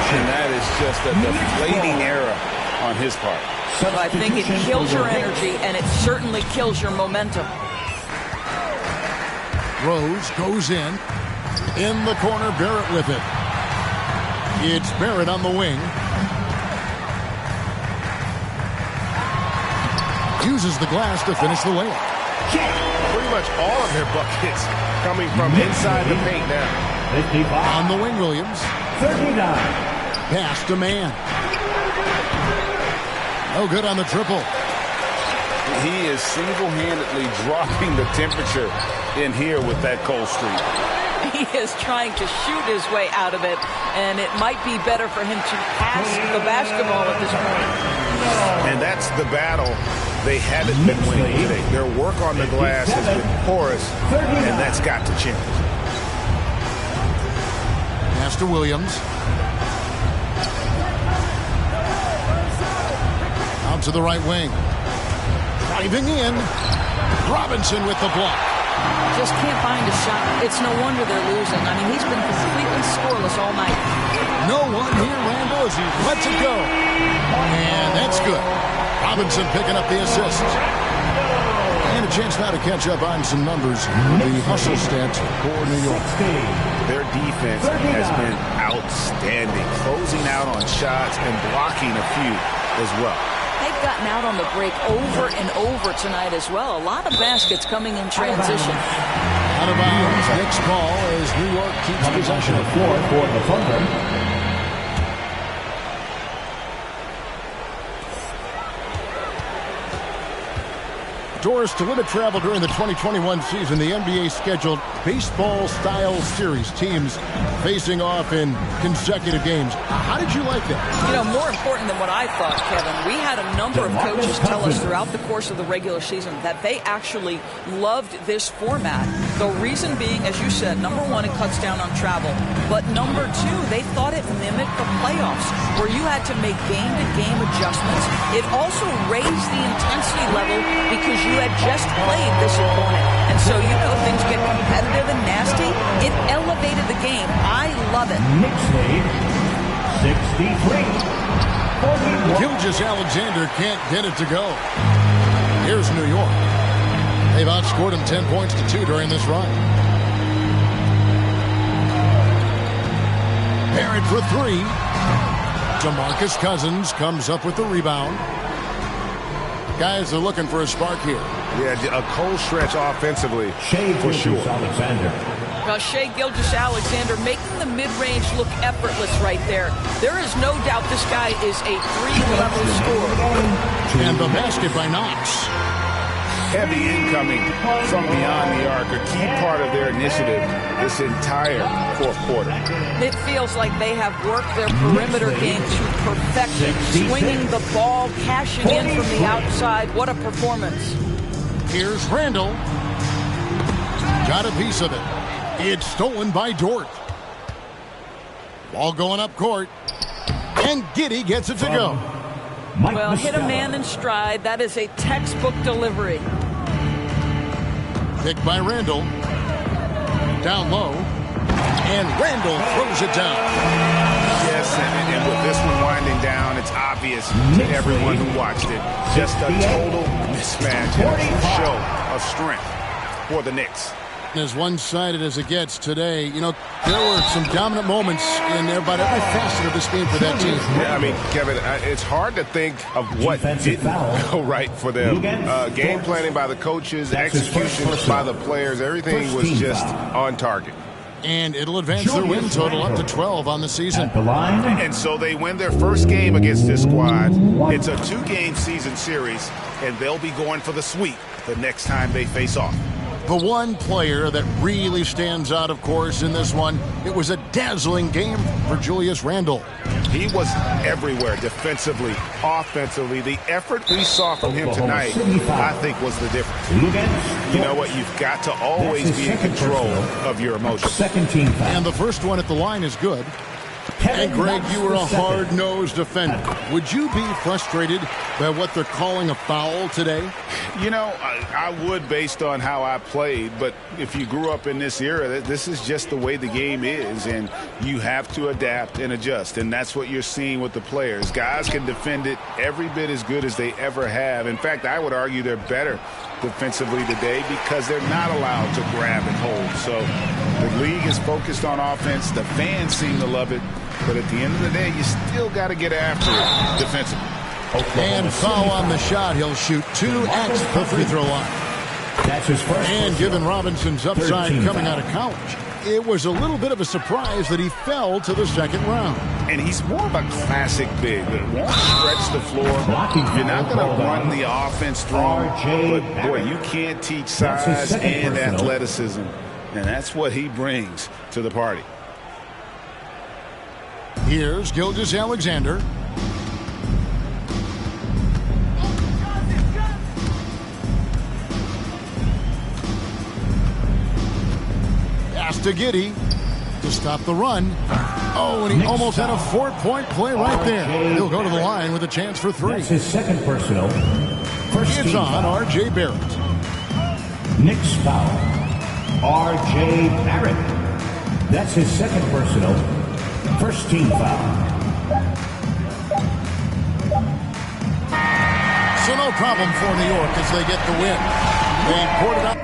And that is just a deflating error on his part. So I think it kills your energy, and it certainly kills your momentum. Rose goes in. In the corner, Barrett with it. It's Barrett on the wing. Uses the glass to finish the layup. Pretty much all of their buckets coming from inside the paint now. On the wing, Williams. 39. Pass to man. No good on the triple. He is single-handedly dropping the temperature in here with that cold streak. He is trying to shoot his way out of it, and it might be better for him to pass the basketball at this point. And that's the battle they haven't been winning today. Their work on the glass has been porous, and that's got to change. Pass to Williams. Out to the right wing. Driving in. Robinson with the block. Just can't find a shot. It's no wonder they're losing. I mean, he's been completely scoreless all night. No one here, Randall, as he lets it go. And that's good. Robinson picking up the assist. And a chance now to catch up on some numbers. The hustle stats for New York. Their defense has been outstanding, closing out on shots and blocking a few as well. They've gotten out on the break over and over tonight as well. A lot of baskets coming in transition. Out of bounds. Knicks ball as New York keeps possession of floor for the Thunder. Doris, to limit travel during the 2021 season, the NBA scheduled baseball-style series, teams facing off in consecutive games. How did you like that? You know, more important than what I thought, Kevin, we had a number of coaches tell us throughout the course of the regular season that they actually loved this format. The reason being, as you said, number one, it cuts down on travel. But number two, they thought it mimicked the playoffs, where you had to make game-to-game adjustments. It also raised the intensity level because you had just played this opponent. And so, you know, things get competitive and nasty. It elevated the game. I love it. Knicks lead 63. Gilgeous-Alexander can't get it to go. Here's New York. They've outscored him 10 points to 2 during this run. Barrett for 3. DeMarcus Cousins comes up with the rebound. Guys are looking for a spark here. Yeah, a cold stretch offensively, for sure. Well, Shai Gilgeous-Alexander making the mid-range look effortless right there. There is no doubt this guy is a 3-level scorer. And the basket by Knox. Heavy incoming from beyond the arc, a key part of their initiative this entire fourth quarter. It feels like they have worked their perimeter game to perfection. Swinging the ball, cashing in from the outside. What a performance. Here's Randall. Got a piece of it. It's stolen by Dort. Ball going up court. And Giddey gets it to go. Well, hit a man in stride. That is a textbook delivery. Picked by Randall. Down low. And Randall throws it down. Yes, and with this one winding down, it's obvious to everyone who watched it. Just a total mismatch and a show of strength for the Knicks. As one-sided as it gets today, you know, there were some dominant moments in about every facet of this game for that team. Yeah, I mean, Kevin, it's hard to think of what didn't go right for them. Game planning by the coaches, execution by the players, everything was just on target. And it'll advance their win total up to 12 on the season. And so they win their first game against this squad. It's a 2-game season series, and they'll be going for the sweep the next time they face off. The one player that really stands out, of course, in this one, it was a dazzling game for Julius Randle. He was everywhere defensively, offensively. The effort we saw from him tonight, I think, was the difference. You know what? You've got to always be in control of your emotions. And the first one at the line is good. And Greg, you were a hard-nosed defender. Would you be frustrated by what they're calling a foul today? You know, I would based on how I played, but if you grew up in this era, this is just the way the game is, and you have to adapt and adjust, and that's what you're seeing with the players. Guys can defend it every bit as good as they ever have. In fact, I would argue they're better defensively today because they're not allowed to grab and hold. So the league is focused on offense. The fans seem to love it, but at the end of the day, you still got to get after it defensively. And foul on the shot. He'll shoot 2 at the free throw line. That's his first. And given Robinson's upside coming out of college, it was a little bit of a surprise that he fell to the second round. And he's more of a classic big that won't stretch the floor. You're not going to run the offense through him, but boy, you can't teach size and athleticism, and that's what he brings to the party. Here's Gilgeous-Alexander. Pass to Giddey to stop the run. Oh, and he almost had a 4-point play right there. He'll go to the line with a chance for 3. That's his second personal. It's on R.J. Barrett. Knicks foul. R.J. Barrett. That's his second personal. First team foul. So no problem for New York as they get the win. They poured it out.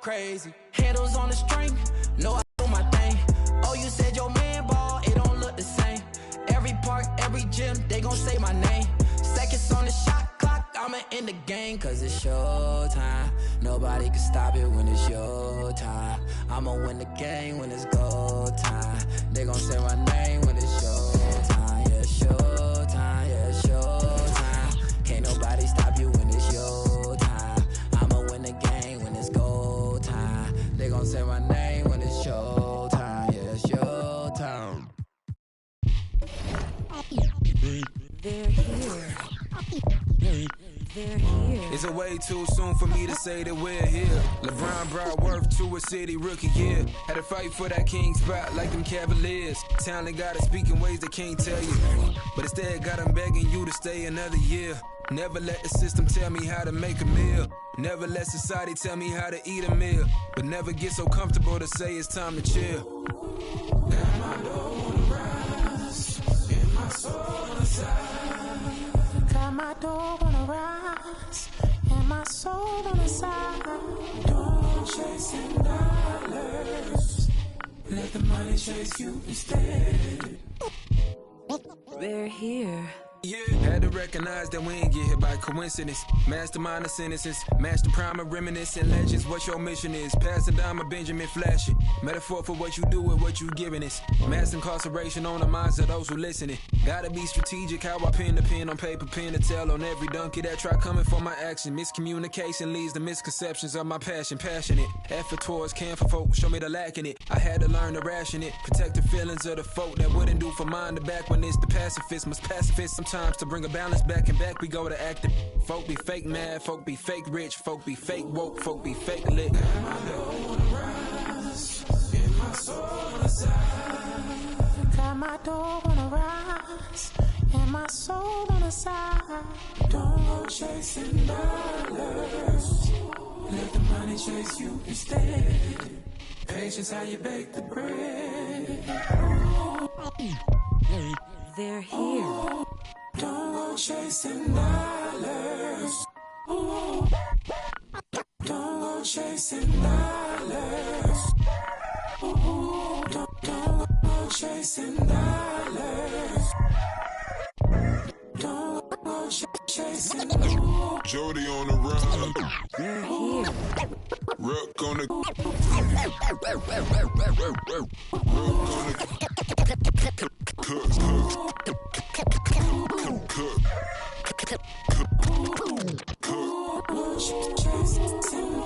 Crazy handles on the string, no I do my thing. Oh, you said your man ball, it don't look the same. Every park, every gym, they gon' say my name. Seconds on the shot clock, I'ma end the game, cause it's showtime. Nobody can stop it when it's your time. I'ma win the game when it's go time. They gon' say my name when it's showtime. Yeah, showtime, yeah, showtime. Can't nobody stop you when it's your time. I'ma win the game when it's go. They gon' say my name when it's showtime, yeah, it's showtime. They're here. They're here. Is it way too soon for me to say that we're here? LeBron brought worth to a city rookie year. Had to fight for that king spot like them Cavaliers. Talent got to speak in ways they can't tell you, but instead got them begging you to stay another year. Never let the system tell me how to make a meal. Never let society tell me how to eat a meal. But never get so comfortable to say it's time to chill. Got my dough on the rise, and my soul on the side. Got my dough on the rise, and my soul on the side. Don't chasing dollars. Let the money chase you instead. They're here. Yeah. Had to recognize that we ain't get hit by coincidence. Mastermind of sentences, master prime of reminiscent legends. What your mission is, passing down my Benjamin flashing. Metaphor for what you do and what you giving us. Mass incarceration on the minds of those who listening. Gotta be strategic how I pen the pen on paper, pen to tell on every donkey that try coming for my action. Miscommunication leads to misconceptions of my passion. Passionate, effort towards care for folk, show me the lack in it. I had to learn to ration it, protect the feelings of the folk that wouldn't do for mine to back when it's the pacifist. Must pacifist sometimes to bring a balance back and back we go to acting. Folk be fake mad, folk be fake rich, folk be fake woke, folk be fake lit. Got my dough on the rise, and my soul on the side. Got my dough on the rise, and my soul on the side. Don't go chasing dollars. Let the money chase you instead. Patience how you bake the bread. They're here. Don't go chasing dollars. Don't go chasing dollars. Don't go chasing dollars. Don't go chasing dollars. Jody on the run. Rook on the. Chasing dollars.